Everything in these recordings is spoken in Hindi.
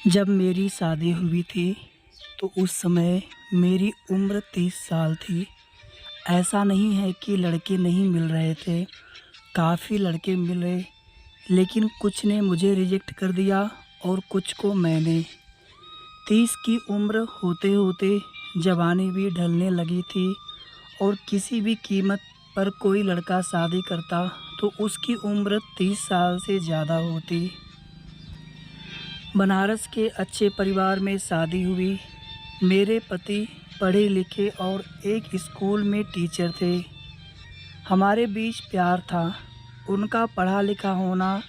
जब मेरी शादी हुई थी तो उस समय मेरी उम्र 30 साल थी। ऐसा नहीं है कि लड़के नहीं मिल रहे थे, काफ़ी लड़के मिले, लेकिन कुछ ने मुझे रिजेक्ट कर दिया और कुछ को मैंने। 30 की उम्र होते-होते जवानी भी ढलने लगी थी और किसी भी कीमत पर कोई लड़का शादी करता तो उसकी उम्र 30 साल से ज़्यादा होती। बनारस के अच्छे परिवार में शादी हुई। मेरे पति पढ़े लिखे और एक स्कूल में टीचर थे। हमारे बीच प्यार था। उनका पढ़ा लिखा होना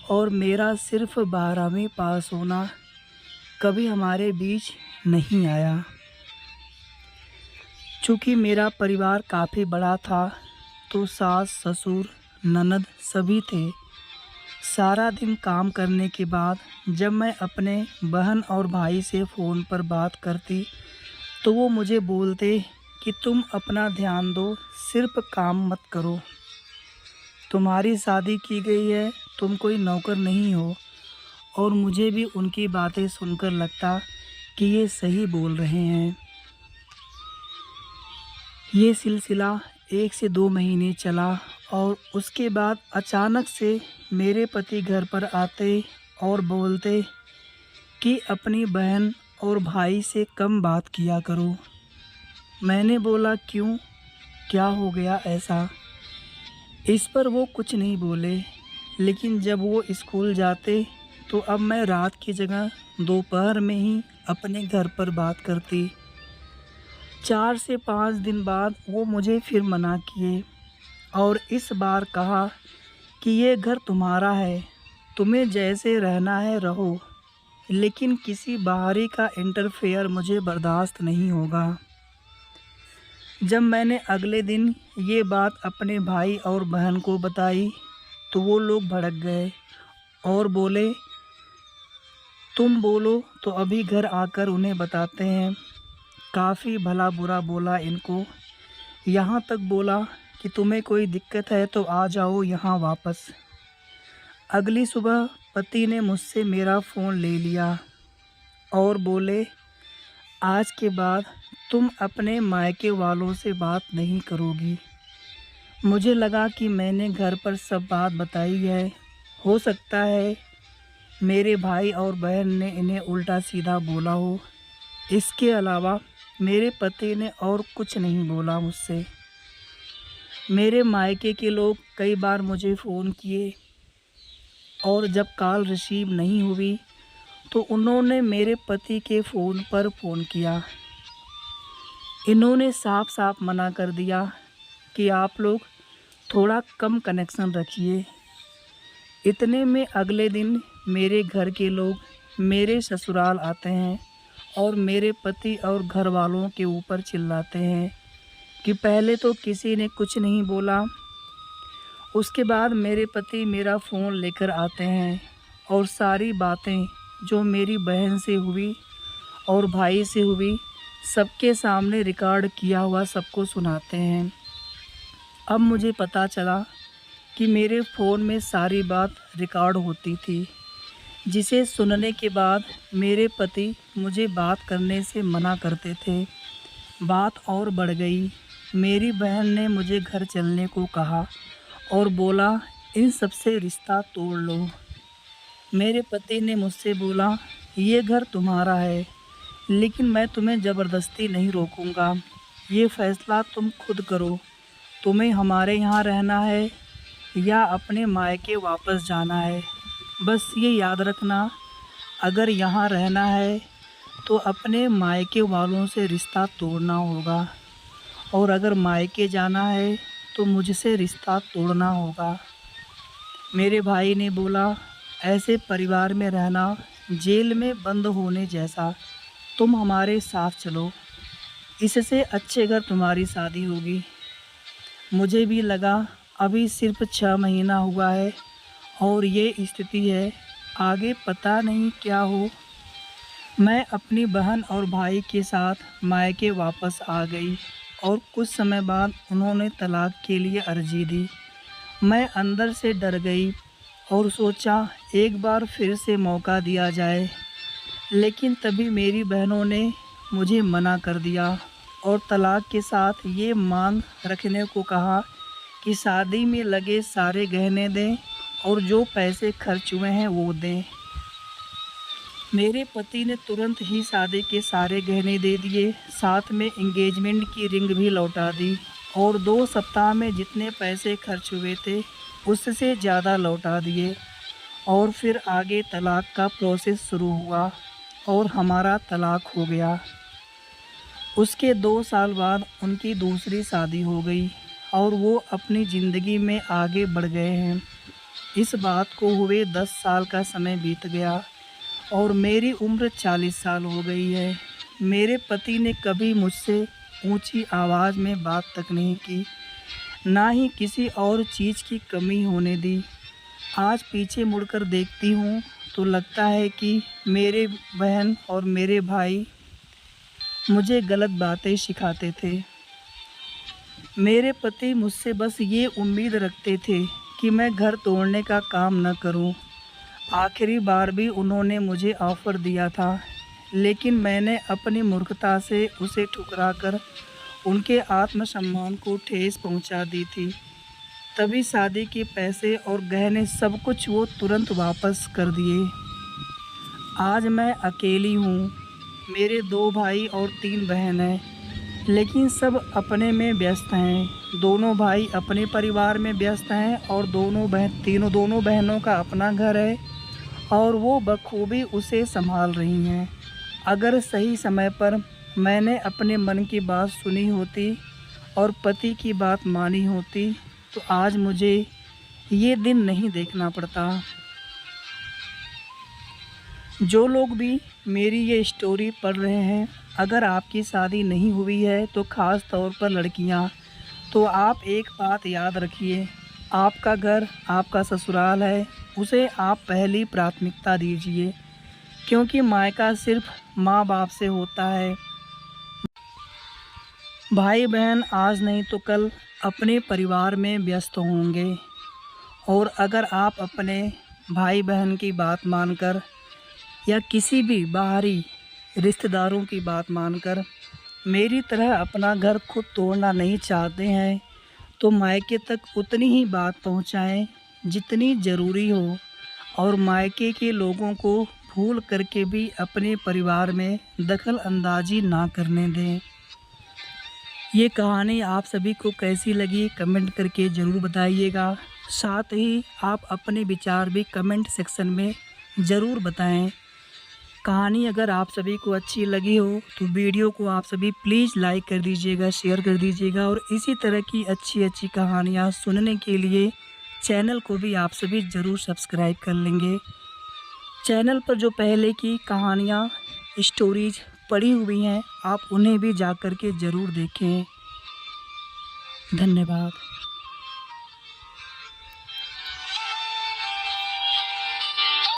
और मेरा सिर्फ 12वीं पास होना कभी हमारे बीच नहीं आया। चूँकि मेरा परिवार काफ़ी बड़ा था तो सास ससुर ननद सभी थे। सारा दिन काम करने के बाद जब मैं अपने बहन और भाई से फ़ोन पर बात करती तो वो मुझे बोलते कि तुम अपना ध्यान दो, सिर्फ काम मत करो। तुम्हारी शादी की गई है, तुम कोई नौकर नहीं हो। और मुझे भी उनकी बातें सुनकर लगता कि ये सही बोल रहे हैं। ये सिलसिला 1 से 2 महीने चला और उसके बाद अचानक से मेरे पति घर पर आते और बोलते कि अपनी बहन और भाई से कम बात किया करो। मैंने बोला क्यों, क्या हो गया ऐसा? इस पर वो कुछ नहीं बोले, लेकिन जब वो स्कूल जाते तो अब मैं रात की जगह दोपहर में ही अपने घर पर बात करती। 4 से 5 दिन बाद वो मुझे फिर मना किए और इस बार कहा कि ये घर तुम्हारा है, तुम्हें जैसे रहना है रहो, लेकिन किसी बाहरी का इंटरफेयर मुझे बर्दाश्त नहीं होगा। जब मैंने अगले दिन ये बात अपने भाई और बहन को बताई तो वो लोग भड़क गए और बोले, तुम बोलो तो अभी घर आकर उन्हें बताते हैं। काफ़ी भला बुरा बोला इनको, यहाँ तक बोला कि तुम्हें कोई दिक्कत है तो आ जाओ यहाँ वापस। अगली सुबह पति ने मुझसे मेरा फ़ोन ले लिया और बोले, आज के बाद तुम अपने मायके वालों से बात नहीं करोगी। मुझे लगा कि मैंने घर पर सब बात बताई है। हो सकता है मेरे भाई और बहन ने इन्हें उल्टा सीधा बोला हो। इसके अलावा मेरे पति ने और कुछ नहीं बोला मुझसे। मेरे मायके के लोग कई बार मुझे फ़ोन किए और जब कॉल रिसीव नहीं हुई तो उन्होंने मेरे पति के फ़ोन पर फ़ोन किया। इन्होंने साफ साफ मना कर दिया कि आप लोग थोड़ा कम कनेक्शन रखिए। इतने में अगले दिन मेरे घर के लोग मेरे ससुराल आते हैं और मेरे पति और घर वालों के ऊपर चिल्लाते हैं कि पहले तो किसी ने कुछ नहीं बोला। उसके बाद मेरे पति मेरा फ़ोन लेकर आते हैं और सारी बातें जो मेरी बहन से हुई और भाई से हुई सबके सामने रिकॉर्ड किया हुआ सबको सुनाते हैं। अब मुझे पता चला कि मेरे फ़ोन में सारी बात रिकॉर्ड होती थी, जिसे सुनने के बाद मेरे पति मुझे बात करने से मना करते थे। बात और बढ़ गई। मेरी बहन ने मुझे घर चलने को कहा और बोला, इन सब से रिश्ता तोड़ लो। मेरे पति ने मुझसे बोला, ये घर तुम्हारा है, लेकिन मैं तुम्हें ज़बरदस्ती नहीं रोकूंगा। ये फ़ैसला तुम खुद करो। तुम्हें हमारे यहाँ रहना है या अपने मायके वापस जाना है। बस ये याद रखना, अगर यहाँ रहना है तो अपने मायके वालों से रिश्ता तोड़ना होगा और अगर मायके जाना है तो मुझसे रिश्ता तोड़ना होगा। मेरे भाई ने बोला, ऐसे परिवार में रहना जेल में बंद होने जैसा। तुम हमारे साथ चलो, इससे अच्छे घर तुम्हारी शादी होगी। मुझे भी लगा अभी सिर्फ 6 महीना हुआ है और ये स्थिति है, आगे पता नहीं क्या हो। मैं अपनी बहन और भाई के साथ मायके वापस आ गई और कुछ समय बाद उन्होंने तलाक के लिए अर्जी दी। मैं अंदर से डर गई और सोचा एक बार फिर से मौका दिया जाए, लेकिन तभी मेरी बहनों ने मुझे मना कर दिया और तलाक के साथ ये मांग रखने को कहा कि शादी में लगे सारे गहने दें और जो पैसे खर्च हुए हैं वो दें। मेरे पति ने तुरंत ही शादी के सारे गहने दे दिए, साथ में एंगेजमेंट की रिंग भी लौटा दी और 2 सप्ताह में जितने पैसे खर्च हुए थे उससे ज़्यादा लौटा दिए। और फिर आगे तलाक का प्रोसेस शुरू हुआ और हमारा तलाक हो गया। उसके 2 साल बाद उनकी दूसरी शादी हो गई और वो अपनी ज़िंदगी में आगे बढ़ गए हैं। इस बात को हुए 10 साल का समय बीत गया और मेरी उम्र 40 साल हो गई है। मेरे पति ने कभी मुझसे ऊंची आवाज़ में बात तक नहीं की, ना ही किसी और चीज़ की कमी होने दी। आज पीछे मुड़कर देखती हूँ तो लगता है कि मेरे बहन और मेरे भाई मुझे गलत बातें सिखाते थे। मेरे पति मुझसे बस ये उम्मीद रखते थे कि मैं घर तोड़ने का काम न करूं। आखिरी बार भी उन्होंने मुझे ऑफ़र दिया था, लेकिन मैंने अपनी मूर्खता से उसे ठुकराकर उनके आत्मसम्मान को ठेस पहुंचा दी थी। तभी शादी के पैसे और गहने सब कुछ वो तुरंत वापस कर दिए। आज मैं अकेली हूँ। मेरे 2 भाई और 3 बहन हैं, लेकिन सब अपने में व्यस्त हैं। दोनों भाई अपने परिवार में व्यस्त हैं और दोनों बहनों का अपना घर है और वो बखूबी उसे संभाल रही हैं। अगर सही समय पर मैंने अपने मन की बात सुनी होती और पति की बात मानी होती तो आज मुझे ये दिन नहीं देखना पड़ता। जो लोग भी मेरी ये स्टोरी पढ़ रहे हैं, अगर आपकी शादी नहीं हुई है तो ख़ास तौर पर लड़कियां, तो आप एक बात याद रखिए, आपका घर आपका ससुराल है, उसे आप पहली प्राथमिकता दीजिए, क्योंकि मायका सिर्फ माँ बाप से होता है। भाई बहन आज नहीं तो कल अपने परिवार में व्यस्त होंगे और अगर आप अपने भाई बहन की बात मानकर या किसी भी बाहरी रिश्तेदारों की बात मानकर मेरी तरह अपना घर खुद तोड़ना नहीं चाहते हैं तो मायके तक उतनी ही बात पहुंचाएं जितनी ज़रूरी हो और मायके के लोगों को भूल करके भी अपने परिवार में दखल अंदाजी ना करने दें। ये कहानी आप सभी को कैसी लगी कमेंट करके ज़रूर बताइएगा। साथ ही आप अपने विचार भी कमेंट सेक्शन में ज़रूर बताएं। कहानी अगर आप सभी को अच्छी लगी हो तो वीडियो को आप सभी प्लीज़ लाइक कर दीजिएगा, शेयर कर दीजिएगा और इसी तरह की अच्छी कहानियाँ सुनने के लिए चैनल को भी आप सभी ज़रूर सब्सक्राइब कर लेंगे। चैनल पर जो पहले की कहानियाँ स्टोरीज पड़ी हुई हैं आप उन्हें भी जा कर के ज़रूर देखें। धन्यवाद।